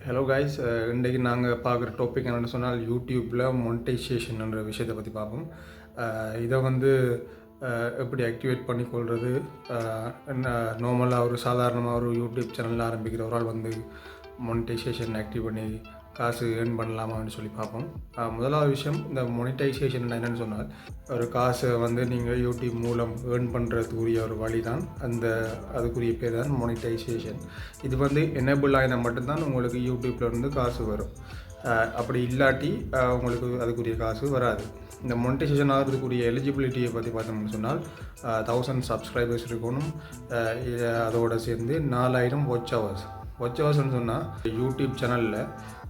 Hello guys, இன்றைக்கு நாங்கள் பார்க்குற டாபிக் என்னென்னு சொன்னால் யூடியூப்பில் மொனிட்டைசேஷன் என்ற விஷயத்தை பற்றி பார்ப்போம். இதை வந்து எப்படி ஆக்டிவேட் பண்ணிக்கொள்வது, என்ன நார்மலாக ஒரு சாதாரணமாக ஒரு யூடியூப் சேனலில் ஆரம்பிக்கிற ஒரு ஆள் வந்து மொனிட்டைசேஷன் ஆக்டிவ் பண்ணி காசு ஏர்ன் பண்ணலாமான்னு சொல்லி பார்ப்போம். முதலாவது விஷயம், இந்த மொனிட்டைசேஷன் என்னென்னு சொன்னால் ஒரு காசை வந்து நீங்கள் யூடியூப் மூலம் ஏர்ன் பண்ணுறதுக்குரிய ஒரு வழி தான் அதுக்குரிய பேர் தான் மொனிட்டைசேஷன். இது வந்து எனேபிள் ஆகினா மட்டும்தான் உங்களுக்கு யூடியூப்பில் இருந்து காசு வரும். அப்படி இல்லாட்டி உங்களுக்கு அதுக்குரிய காசு வராது. இந்த மொனிட்டைசேஷன் ஆகிறதுக்குரிய எலிஜிபிலிட்டியை பற்றி பார்த்தோம்னு சொன்னால் 1000 சப்ஸ்கிரைபர்ஸ் இருக்கணும். அதோடு சேர்ந்து 4000 வாட்ச் ஹவர்ஸ்ன்னு சொன்னால் யூடியூப் சேனலில்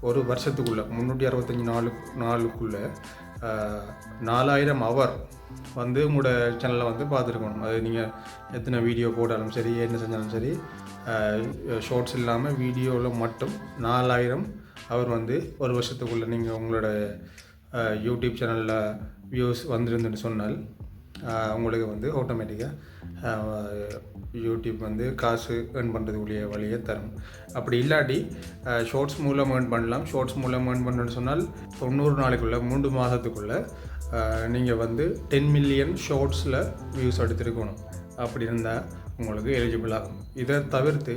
ஒரு வருஷத்துக்குள்ளே 365 நாளுக்குள்ளே 4000 ஹவர் வந்து உங்களோட சேனலில் வந்து பார்த்துருக்கணும். அது நீங்கள் எத்தனை வீடியோ போட்டாலும் சரி, என்ன செஞ்சாலும் சரி, ஷார்ட்ஸ் இல்லாமல் வீடியோவில் மட்டும் 4000 ஹவர் வந்து ஒரு வருஷத்துக்குள்ளே நீங்கள் உங்களோட யூடியூப் சேனலில் வியூஸ் வந்துருந்துன்னு சொன்னால் உங்களுக்கு வந்து ஆட்டோமேட்டிக்காக யூடியூப் வந்து காசு ஏர்ன் பண்ணுறதுக்குரிய வழியை தரும். அப்படி இல்லாட்டி ஷார்ட்ஸ் மூலம் ஏர்ன் பண்ணலாம். ஷார்ட்ஸ் மூலம் ஏர்ன் பண்ணுறேன்னு சொன்னால் 90 நாளைக்குள்ளே 3 மாதத்துக்குள்ளே நீங்கள் வந்து 10 மில்லியன் ஷார்ட்ஸில் வியூஸ் எடுத்துருக்கணும். அப்படி இருந்தால் உங்களுக்கு எலிஜிபிள் ஆகும். இதை தவிர்த்து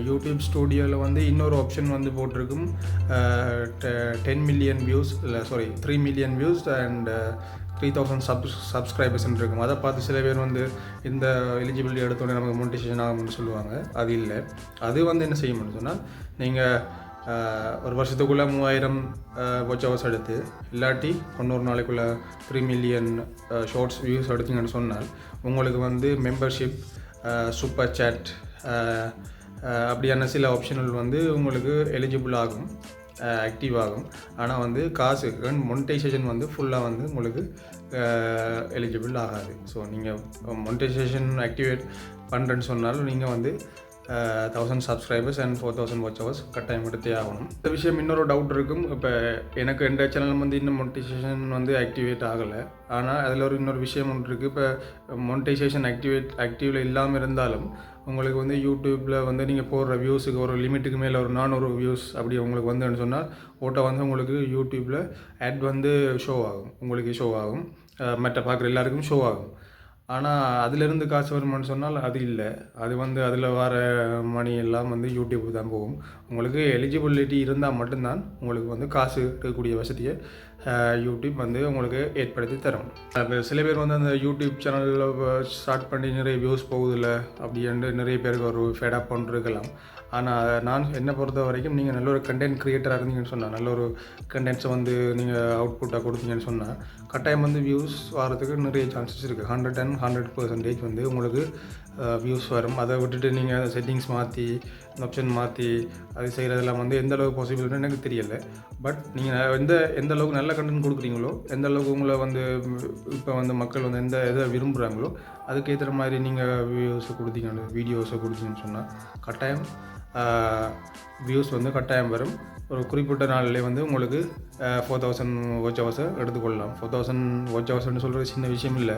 யூடியூப் ஸ்டூடியோவில் வந்து இன்னொரு ஆப்ஷன் வந்து போட்டிருக்கும். 10 million views 3 million views and 3000 சப்ஸ்கிரைபர்ஸ்ன்னு இருக்கும். அதை பார்த்து சில பேர் வந்து இந்த எலிஜிபிலிட்டி எடுத்தோடனே நமக்கு மோனிட்டைசேஷன் ஆகும்னு சொல்லுவாங்க. அது இல்லை. அது வந்து என்ன செய்யணும்னு சொன்னால், நீங்கள் ஒரு வருஷத்துக்குள்ளே 3000 வாட்ச் ஹவர்ஸ் எடுத்து, இல்லாட்டி 90 நாளைக்குள்ளே 3 மில்லியன் ஷார்ட்ஸ் வியூஸ் எடுத்தீங்கன்னு சொன்னால் உங்களுக்கு வந்து மெம்பர்ஷிப், சூப்பர் சேட் அப்படியான சில ஆப்ஷன்கள் வந்து உங்களுக்கு எலிஜிபிள் ஆகும், ஆக்டிவ் ஆகும். ஆனால் வந்து காசு மொனிட்டைசேஷன் வந்து ஃபுல்லாக வந்து உங்களுக்கு எலிஜிபிள் ஆகாது. ஸோ நீங்கள் மொனிட்டைசேஷன் ஆக்டிவேட் பண்ணுறேன்னு சொன்னாலும் நீங்கள் வந்து 1000 சப்ஸ்கிரைபர்ஸ் அண்ட் 4000 வாட்ச் ஹவர்ஸ் கட்டாயம் எடுத்தே ஆகணும். இந்த விஷயம் இன்னொரு டவுட் இருக்கும். இப்போ எனக்கு எந்த சேனல் வந்து இன்னும் மொனிட்டைசேஷன் வந்து ஆக்டிவேட் ஆகலை. ஆனால் அதில் இன்னொரு விஷயம் ஒன்று இருக்குது. இப்போ மொனிட்டைசேஷன் ஆக்டிவில் இல்லாமல் இருந்தாலும் உங்களுக்கு வந்து யூடியூப்பில் வந்து நீங்கள் போடுற வியூஸுக்கு ஒரு லிமிட்டுக்கு மேலே ஒரு 400 வியூஸ் அப்படி உங்களுக்கு வந்துன்னு சொன்னால் ஓட்டை வந்து உங்களுக்கு யூடியூப்பில் ஆட் வந்து ஷோ ஆகும். மற்ற பார்க்குற எல்லாருக்கும் ஷோ ஆகும். ஆனால் அதிலிருந்து காசு வருமானு சொன்னால் அது இல்லை. அது வந்து அதில் வர மணி எல்லாம் வந்து யூடியூப்புக்கு தான் போகும். உங்களுக்கு எலிஜிபிலிட்டி இருந்தால் மட்டும்தான் உங்களுக்கு வந்து காசு இருக்கக்கூடிய வசதியை யூடியூப் வந்து உங்களுக்கு ஏற்படுத்தி தரும். சில பேர் வந்து அந்த யூடியூப் சேனலில் ஸ்டார்ட் பண்ணி நிறைய வியூஸ் போகுதில்ல அப்படின்ட்டு நிறைய பேருக்கு ஒரு ஃபேடாக பண்ணிருக்கலாம். ஆனால் நான் என்னை பொறுத்த வரைக்கும் நீங்கள் நல்ல ஒரு கண்டென்ட் க்ரியேட்டராக இருந்தீங்கன்னு சொன்னால், நல்ல ஒரு கண்டென்ட்ஸை வந்து நீங்கள் அவுட்புட்டாக கொடுத்தீங்கன்னு சொன்னால் கட்டாயம் வந்து வியூஸ் வரதுக்கு நிறைய சான்சஸ் இருக்குது. 100% வந்து உங்களுக்கு வியூஸ் வரும். அதை விட்டுட்டு நீங்கள் செட்டிங்ஸ் மாற்றி, ஆப்ஷன் மாற்றி அது செய்கிறதெல்லாம் வந்து எந்த அளவுக்கு பாசிபிள்னு எனக்கு தெரியலை. பட் நீங்கள் எந்த அளவுக்கு நல்ல கண்டென்ட் கொடுக்குறீங்களோ, எந்த அளவுக்கு உங்களை வந்து இப்போ வந்து மக்கள் வந்து எந்த எதை விரும்புகிறாங்களோ அதுக்கேற்ற மாதிரி நீங்கள் வீடியோஸை கொடுத்தீங்கன்னு சொன்னால் கட்டாயம் வியூஸ் வந்து கட்டாயம் வரும். ஒரு குறிப்பிட்ட நாளிலே வந்து உங்களுக்கு 4000 வாட்ச் ஹவர்ஸை எடுத்துக்கொள்ளலாம். 4000 வாட்ச் ஹவர்ஸ்ன்னு சொல்கிறது சின்ன விஷயம் இல்லை.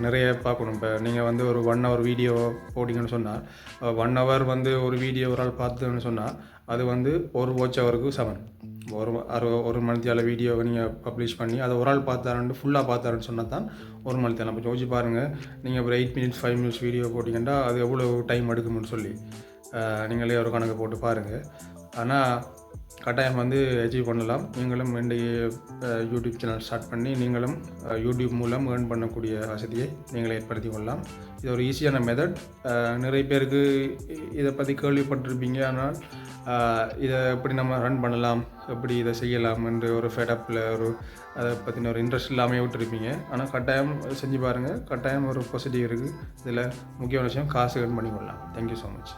நிறைய பார்க்கணும். இப்போ நீங்கள் வந்து ஒரு 1 ஹவர் வீடியோ போட்டிங்கன்னு சொன்னால் 1 ஹவர் வந்து ஒரு வீடியோ ஒரு ஆள் பார்த்துன்னு சொன்னால் அது வந்து ஒரு வாட்ச் ஹவருக்கு சமன். ஒரு மணித்தால வீடியோவை நீங்கள் பப்ளிஷ் பண்ணி அதை ஒரு ஆள் ஃபுல்லாக பார்த்தாருன்னு சொன்னால் தான் ஒரு மணித்தாலம். இப்போ யோசிச்சு பாருங்கள், நீங்கள் ஒரு 8 மினிட்ஸ் 5 மினிட்ஸ் வீடியோ போட்டிங்கன்னா அது எவ்வளோ டைம் எடுக்கும்னு சொல்லி நீங்களே ஒரு கணக்கு போட்டு பாருங்கள். ஆனால் கட்டாயம் வந்து அச்சீவ் பண்ணலாம். நீங்களும் யூடியூப் சேனல் ஸ்டார்ட் பண்ணி நீங்களும் யூடியூப் மூலம் ஏர்ன் பண்ணக்கூடிய வசதியை நீங்களே ஏற்படுத்தி கொள்ளலாம். இது ஒரு ஈஸியான மெத்தட். நிறைய பேருக்கு இதை பற்றி கேள்விப்பட்டிருப்பீங்க. ஆனால் இதை எப்படி நம்ம ரன் பண்ணலாம், எப்படி இதை செய்யலாம் என்று ஒரு ஃபேடப்பில் அதை பற்றின ஒரு இன்ட்ரெஸ்ட் இல்லாமல் விட்டுருப்பீங்க. ஆனால் கட்டாயம் செஞ்சு பாருங்கள். கட்டாயம் ஒரு பாசிட்டிவ் இருக்குது. இதில் முக்கியமான விஷயம் காசு ஏர்ன் பண்ணி கொள்ளலாம். Thank you so much.